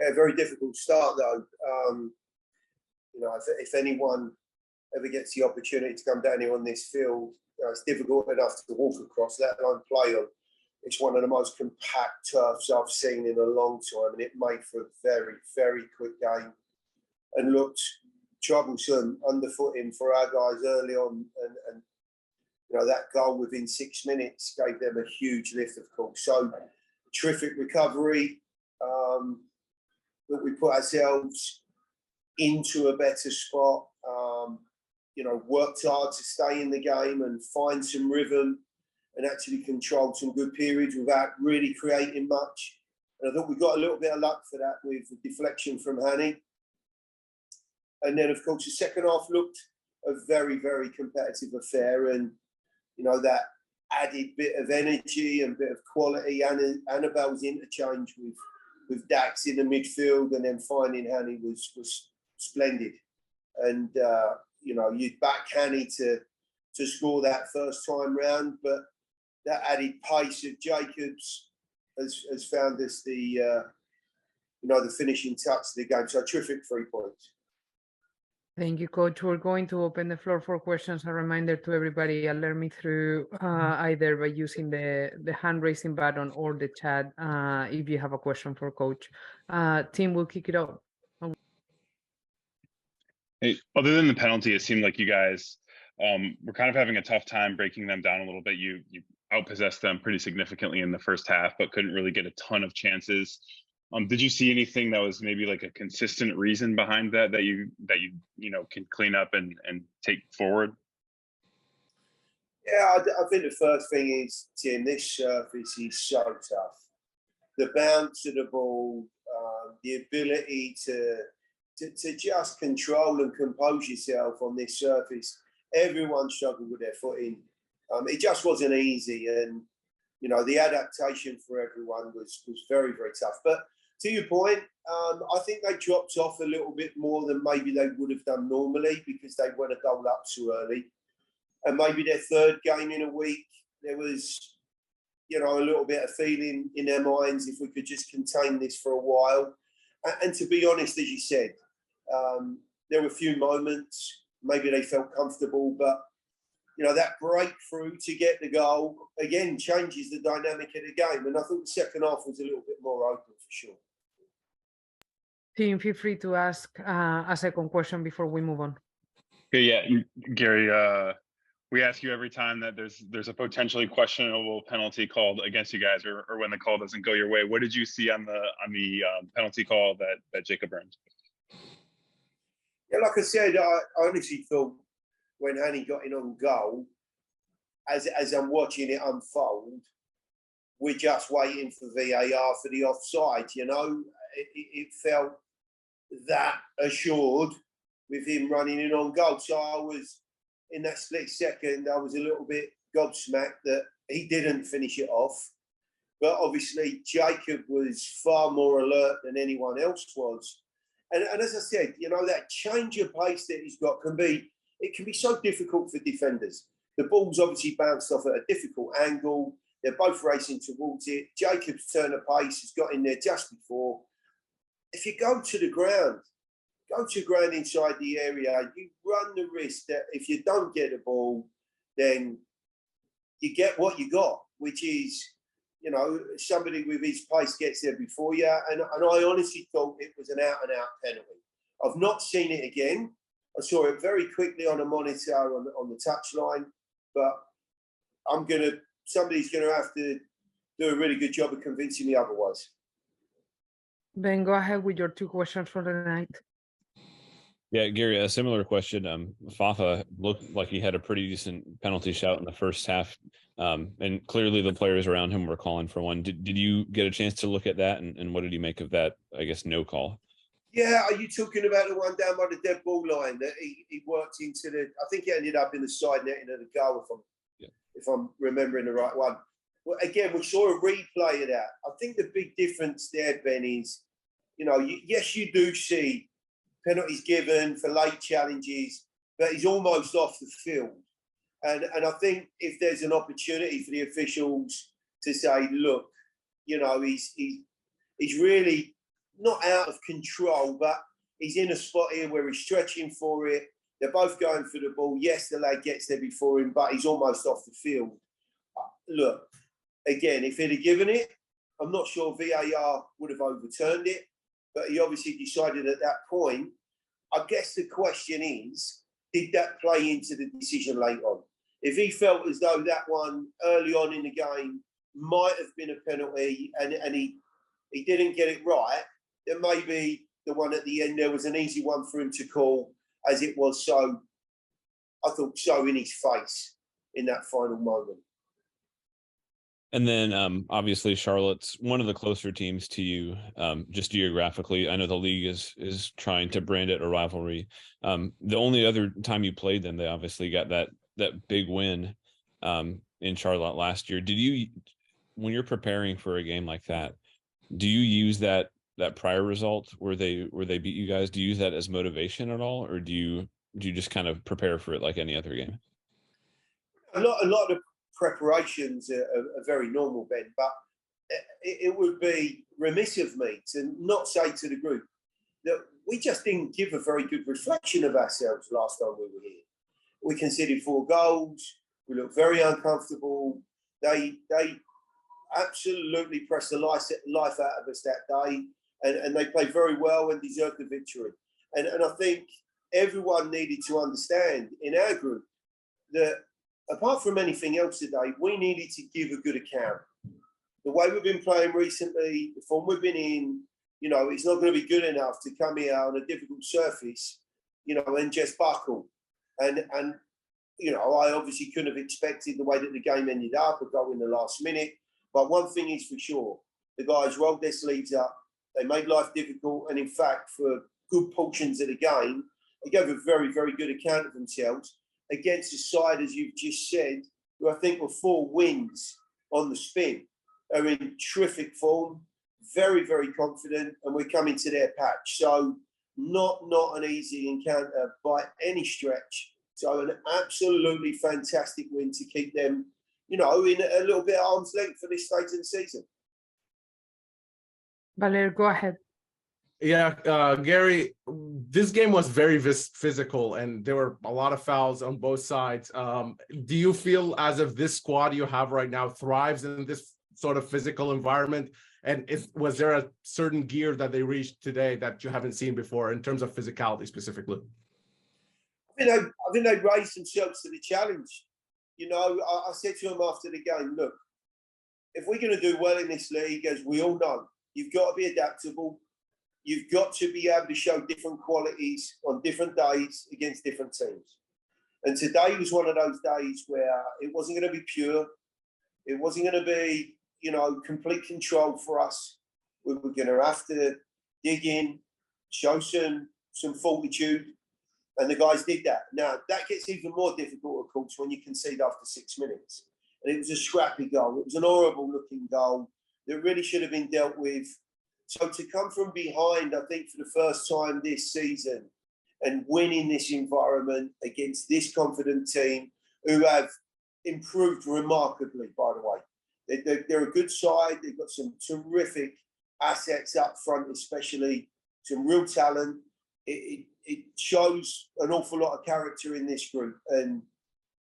Yeah, very difficult start though. You know, if anyone ever gets the opportunity to come down here on this field, you know, it's difficult enough to walk across, let alone play on. It's one of the most compact turfs I've seen in a long time, and it made for a very, very quick game and looked troublesome underfooting for our guys early on. And you know, that goal within 6 minutes gave them a huge lift, of course. So terrific recovery. That we put ourselves into a better spot. You know, worked hard to stay in the game and find some rhythm and actually controlled some good periods without really creating much. And I thought we got a little bit of luck for that with the deflection from Hany. And then, of course, the second half looked a very, very competitive affair. And, you know, that added bit of energy and bit of quality. Annabelle's interchange with Dax in the midfield and then finding Hany was splendid. And, you know, you'd back Hany to score that first time round, but that added pace of Jacobs has found us the, you know, the finishing touch of the game. So terrific 3 points. Thank you, Coach. We're going to open the floor for questions. A reminder to everybody, alert me through either by using the hand raising button or the chat if you have a question for Coach. Tim, we'll kick it off. Hey, other than the penalty, it seemed like you guys were kind of having a tough time breaking them down a little bit. You outpossessed them pretty significantly in the first half, but couldn't really get a ton of chances. Did you see anything that was maybe like a consistent reason behind that you know can clean up and take forward? Yeah, I think the first thing is, Tim, this surface is so tough. The bounce of the ball, the ability to just control and compose yourself on this surface. Everyone struggled with their footing. It just wasn't easy, and you know the adaptation for everyone was very, very tough. But to your point, I think they dropped off a little bit more than maybe they would have done normally because they went a goal up too early, and maybe their third game in a week there was, you know, a little bit of feeling in their minds if we could just contain this for a while. And to be honest, as you said, there were a few moments maybe they felt comfortable, but you know that breakthrough to get the goal again changes the dynamic of the game. And I thought the second half was a little bit more open for sure. Tim, feel free to ask a second question before we move on. Okay, yeah, Gary. We ask you every time that there's a potentially questionable penalty called against you guys, or when the call doesn't go your way. What did you see on the penalty call that Jacob earned? Yeah, like I said, I honestly thought when Hany got in on goal, as I'm watching it unfold, we're just waiting for VAR for the offside. You know, it felt that assured with him running in on goal. So I was, in that split second, I was a little bit gobsmacked that he didn't finish it off. But obviously, Jacob was far more alert than anyone else was. And as I said, you know, that change of pace that he's got can be so difficult for defenders. The ball's obviously bounced off at a difficult angle. They're both racing towards it. Jacob's turn of pace has got in there just before. If you go to ground inside the area, you run the risk that if you don't get the ball, then you get what you got, which is, you know, somebody with his pace gets there before you. And I honestly thought it was an out-and-out penalty. I've not seen it again. I saw it very quickly on a monitor on the touchline, but somebody's going to have to do a really good job of convincing me otherwise. Ben, go ahead with your 2 questions for the night. Yeah, Gary, a similar question. Fafa looked like he had a pretty decent penalty shout in the first half, and clearly the players around him were calling for one. Did you get a chance to look at that, and what did you make of that, I guess, no call? Yeah, are you talking about the one down by the dead ball line that he worked into I think it ended up in the side netting of the goal, if I'm remembering the right one. Well, again, we saw a replay of that. I think the big difference there, Ben, is, you know, yes, you do see penalties given for late challenges, but he's almost off the field. And I think if there's an opportunity for the officials to say, look, you know, he's really not out of control, but he's in a spot here where he's stretching for it. They're both going for the ball. Yes, the lad gets there before him, but he's almost off the field. Look, again, if he'd have given it, I'm not sure VAR would have overturned it, but he obviously decided at that point. I guess the question is, did that play into the decision late on? If he felt as though that one early on in the game might have been a penalty and he didn't get it right, then maybe the one at the end there was an easy one for him to call, as it was so, I thought, so in his face in that final moment. And then obviously Charlotte's one of the closer teams to you, just geographically. I know the league is trying to brand it a rivalry. The only other time you played them, they obviously got that big win in Charlotte last year. Did you, when you're preparing for a game like that, do you use that prior result where they beat you guys? Do you use that as motivation at all, or do you just kind of prepare for it like any other game? A lot of preparations are very normal, Ben, but it would be remiss of me to not say to the group that we just didn't give a very good reflection of ourselves last time we were here. We conceded 4 goals. We looked very uncomfortable. They absolutely pressed the life out of us that day, and they played very well and deserved the victory. And I think everyone needed to understand in our group that apart from anything else today, we needed to give a good account. The way we've been playing recently, the form we've been in, it's not going to be good enough to come here on a difficult surface, and just buckle. And I obviously couldn't have expected the way that the game ended up, a goal in the last minute. But one thing is for sure, the guys rolled their sleeves up. They made life difficult. And in fact, for good portions of the game, they gave a very, very good account of themselves against a side, as you've just said, who I think were 4 wins on the spin. They're in terrific form, very, very confident, and we're coming to their patch. So not an easy encounter by any stretch. So an absolutely fantastic win to keep them, in a little bit at arm's length for this stage of the season. Valer, go ahead. Yeah, Gary, this game was very physical and there were a lot of fouls on both sides. Do you feel as if this squad you have right now thrives in this sort of physical environment? And was there a certain gear that they reached today that you haven't seen before in terms of physicality specifically? I think they raised themselves to the challenge. I said to them after the game, look, if we're going to do well in this league, as we all know, you've got to be adaptable. You've got to be able to show different qualities on different days against different teams. And today was one of those days where it wasn't going to be pure. It wasn't going to be, complete control for us. We were going to have to dig in, show some fortitude. And the guys did that. Now, that gets even more difficult, of course, when you concede after 6 minutes. And it was a scrappy goal. It was an horrible-looking goal that really should have been dealt with. So to come from behind, I think, for the first time this season and win in this environment against this confident team who have improved remarkably, by the way. They're a good side. They've got some terrific assets up front, especially some real talent. It shows an awful lot of character in this group. And,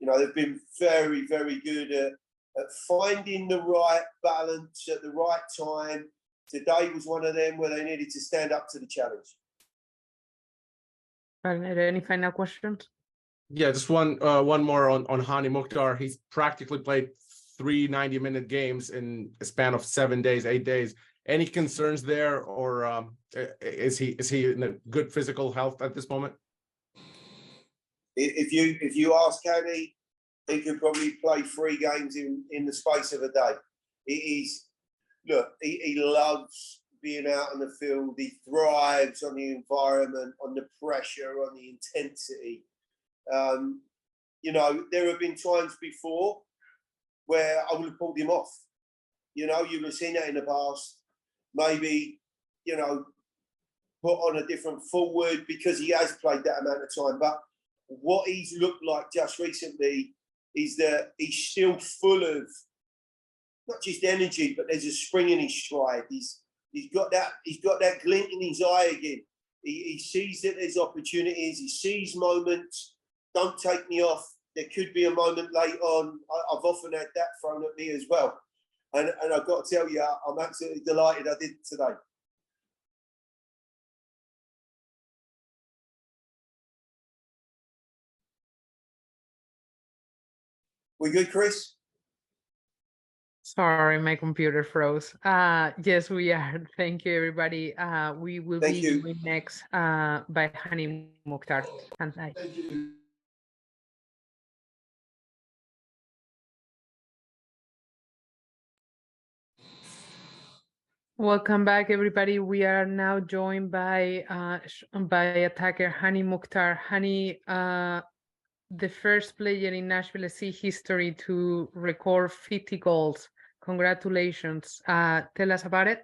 they've been very, very good at finding the right balance at the right time. Today was one of them where they needed to stand up to the challenge. Any final questions? Yeah, just one more on Hany Mukhtar. He's practically played 3 90-minute games in a span of 7 days, 8 days. Any concerns there, or is he in a good physical health at this moment? If you ask Hany, he could probably play 3 games in the space of a day. He loves being out in the field. He thrives on the environment, on the pressure, on the intensity. There have been times before where I would have pulled him off. You would have seen that in the past. Maybe, put on a different forward because he has played that amount of time. But what he's looked like just recently is that he's still full of not just energy, but there's a spring in his stride. He's He's got that glint in his eye again. He sees that there's opportunities. He sees moments. Don't take me off. There could be a moment late on. I've often had that thrown at me as well. And I've got to tell you, I'm absolutely delighted I did it today. We good, Chris? Sorry, my computer froze. Yes, we are. Thank you, everybody. We will Thank be you. joined next by Hany Mukhtar. Thank you. Welcome back, everybody. We are now joined by attacker Hany Mukhtar. Hany, the first player in Nashville SC history to record 50 goals. Congratulations. Tell us about it.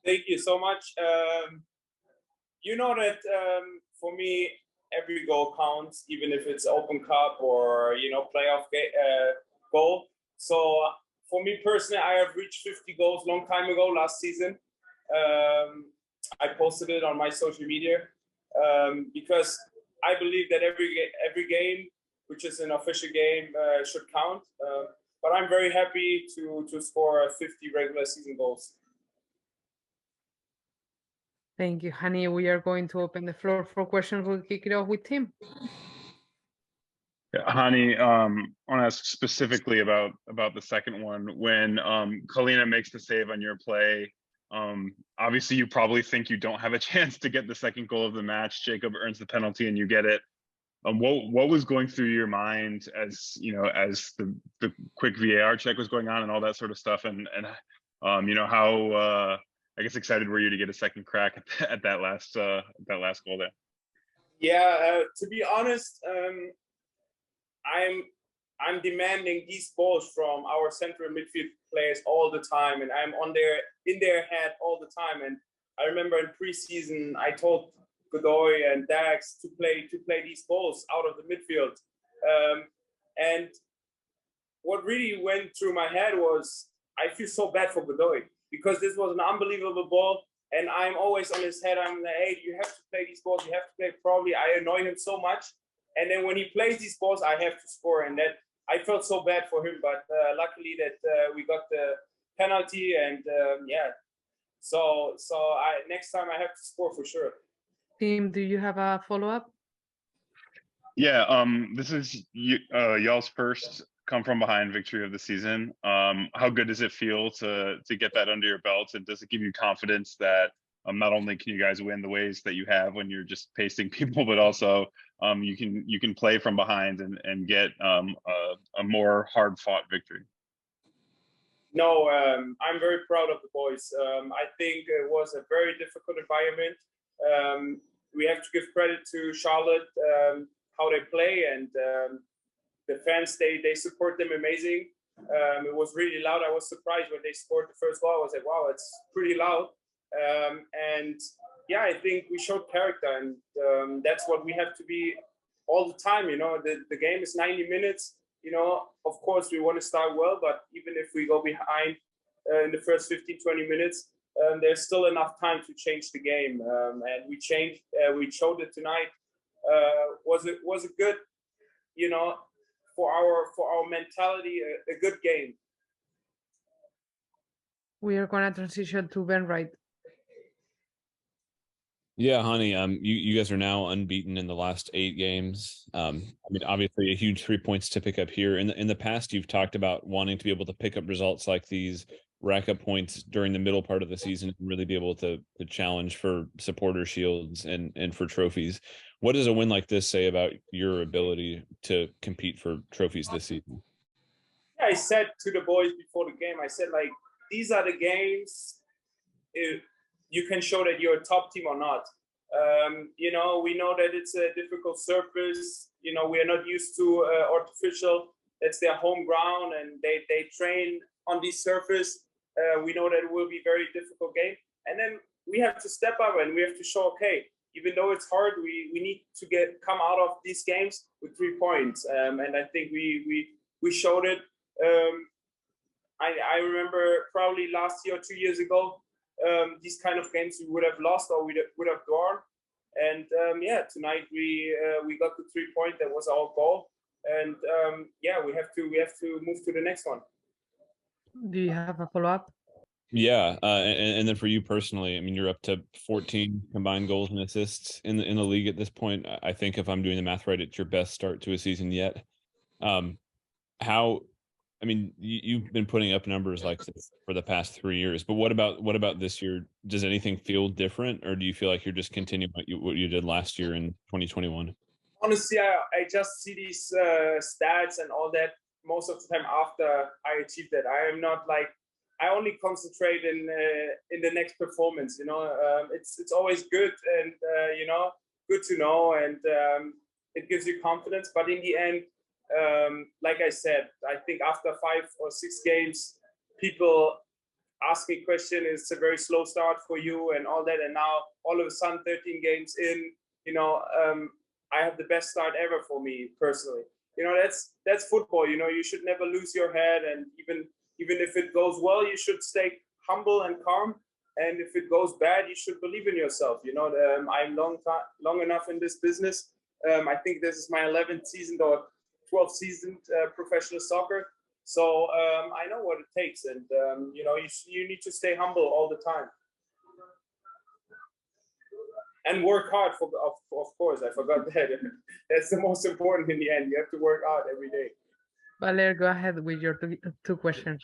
Thank you so much. You know that for me, every goal counts, even if it's Open Cup or playoff goal. So for me personally, I have reached 50 goals long time ago, last season. I posted it on my social media because I believe that every game, which is an official game, should count. But I'm very happy to score 50 regular season goals. Thank you, Hany. We are going to open the floor for questions. We'll kick it off with Tim. Yeah, Hany, I want to ask specifically about the second one. When Kalina makes the save on your play, obviously you probably think you don't have a chance to get the second goal of the match. Jacob earns the penalty and you get it. What was going through your mind as as the quick VAR check was going on and all that sort of stuff, and how I guess excited were you to get a second crack at that last goal there? Yeah, to be honest, I'm demanding these balls from our central midfield players all the time, and I'm in their head all the time. And I remember in preseason, I told Godoy and Dax to play these balls out of the midfield. And what really went through my head was I feel so bad for Godoy because this was an unbelievable ball, and I'm always on his head. I'm like, hey, you have to play these balls. You have to play. Probably I annoy him so much. And then when he plays these balls, I have to score. And that I felt so bad for him, but luckily that we got the penalty. And yeah, so next time I have to score for sure. Tim, do you have a follow-up? Yeah, this is y'all's first come from behind victory of the season. How good does it feel to get that under your belt, and does it give you confidence that not only can you guys win the ways that you have when you're just pasting people, but also you can play from behind and get a more hard-fought victory? No, I'm very proud of the boys. I think it was a very difficult environment. We have to give credit to Charlotte, how they play, and the fans, they support them amazing. It was really loud. I was surprised when they scored the first goal. I was like, wow, it's pretty loud. And yeah, I think we showed character, and that's what we have to be all the time. The game is 90 minutes. Of course, we want to start well, but even if we go behind in the first 15, 20 minutes, there's still enough time to change the game. And we changed. We showed it tonight. Was a good, for our mentality, a good game. We are going to transition to Ben Wright. Yeah, Hany, you guys are now unbeaten in the last 8 games. I mean, obviously a huge 3 points to pick up here. In the past, you've talked about wanting to be able to pick up results like these, rack up points during the middle part of the season, and really be able to challenge for supporter shields and for trophies. What does a win like this say about your ability to compete for trophies this season? Yeah, I said to the boys before the game, I said, like, these are the games you can show that you're a top team or not. We know that it's a difficult surface. We are not used to artificial. That's their home ground, and they train on this surface. We know that it will be a very difficult game. And then we have to step up and we have to show, okay, even though it's hard, we need to come out of these games with 3 points. And I think we showed it. I remember probably last year or 2 years ago, these kind of games we would have lost or we would have drawn. And yeah, tonight we got the 3 point. That was our goal. And yeah, we have to move to the next one. Do you have a follow-up? Yeah, and then for you personally, I mean, you're up to 14 combined goals and assists in the league at this point. I think if I'm doing the math right, it's your best start to a season yet. How, I mean, you've been putting up numbers like this for the past 3 years, but what about this year? Does anything feel different, or do you feel like you're just continuing what you did last year in 2021? Honestly, I just see these stats and all that most of the time after I achieve that. I am not like, I only concentrate in the next performance. You know, it's always good and you know, good to know, and it gives you confidence. But in the end, like I said, I think after 5 or 6 games, people ask me question. It's a very slow start for you and all that, and now all of a sudden, 13 games in, you know, I have the best start ever for me personally. You know, that's football. You know, you should never lose your head, and even if it goes well, you should stay humble and calm. And if it goes bad, you should believe in yourself. You know, I'm long enough in this business. I think this is my 11th season or 12th season professional soccer. So I know what it takes, and you know, you need to stay humble all the time. And work hard, of course. I forgot that. That's the most important in the end. You have to work hard every day. Valer, go ahead with your two questions.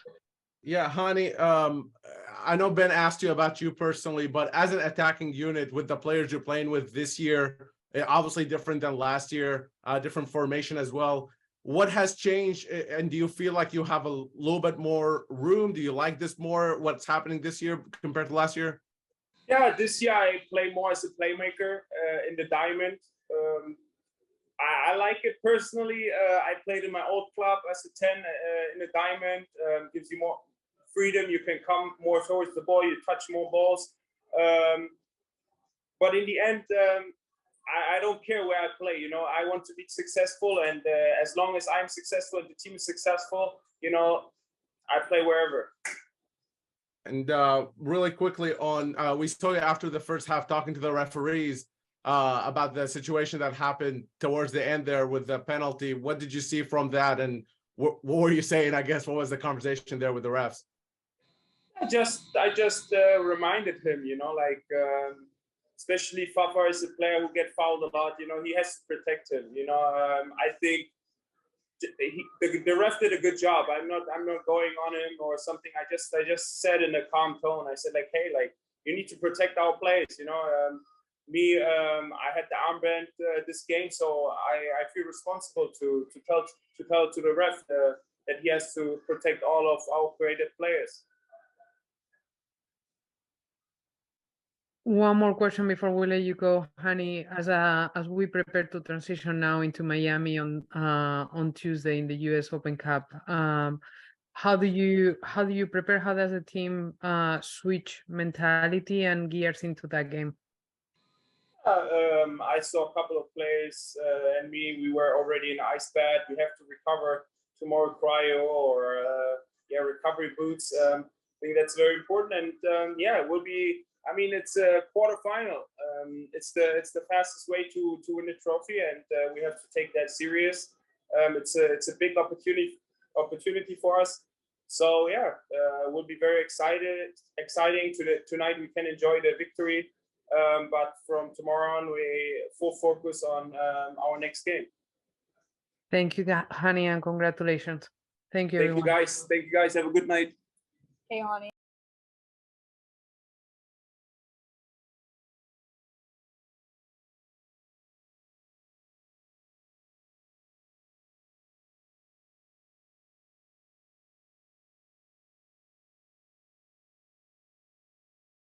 Yeah, Hany, I know Ben asked you about you personally, but as an attacking unit with the players you're playing with this year, obviously different than last year, different formation as well. What has changed, and do you feel like you have a little bit more room? Do you like this more, what's happening this year compared to last year? Yeah, this year I play more as a playmaker in the diamond. I like it personally. I played in my old club as a 10 in the diamond. Gives you more freedom. You can come more towards the ball. You touch more balls. But in the end, I don't care where I play. You know, I want to be successful, and as long as I'm successful and the team is successful, you know, I play wherever. And really quickly on, we saw you after the first half talking to the referees about the situation that happened towards the end there with the penalty. What did you see from that, and what were you saying? I guess what was the conversation there with the refs? I just reminded him, you know, like especially Fafa is a player who get fouled a lot. You know, he has to protect him. You know, I think the ref did a good job. I'm not going on him or something. I just said in a calm tone. I said like, hey, like, you need to protect our players. You know, I had the armband this game, so I feel responsible to tell to the ref that he has to protect all of our creative players. One more question before we let you go, Hany. As we prepare to transition now into Miami on Tuesday in the US Open Cup, how do you prepare? How does the team switch mentality and gears into that game? I saw a couple of players and we were already in ice bath. We have to recover tomorrow, cryo or recovery boots. I think that's very important, and yeah, it will be. I mean, it's a quarterfinal. It's the fastest way to win the trophy, and we have to take that serious. It's a big opportunity for us. So yeah, we'll be very exciting. Tonight we can enjoy the victory, but from tomorrow on we full focus on our next game. Thank you, Hany, and congratulations. Thank you. Thank you, guys. Thank you, guys. Have a good night. Hey, Hany.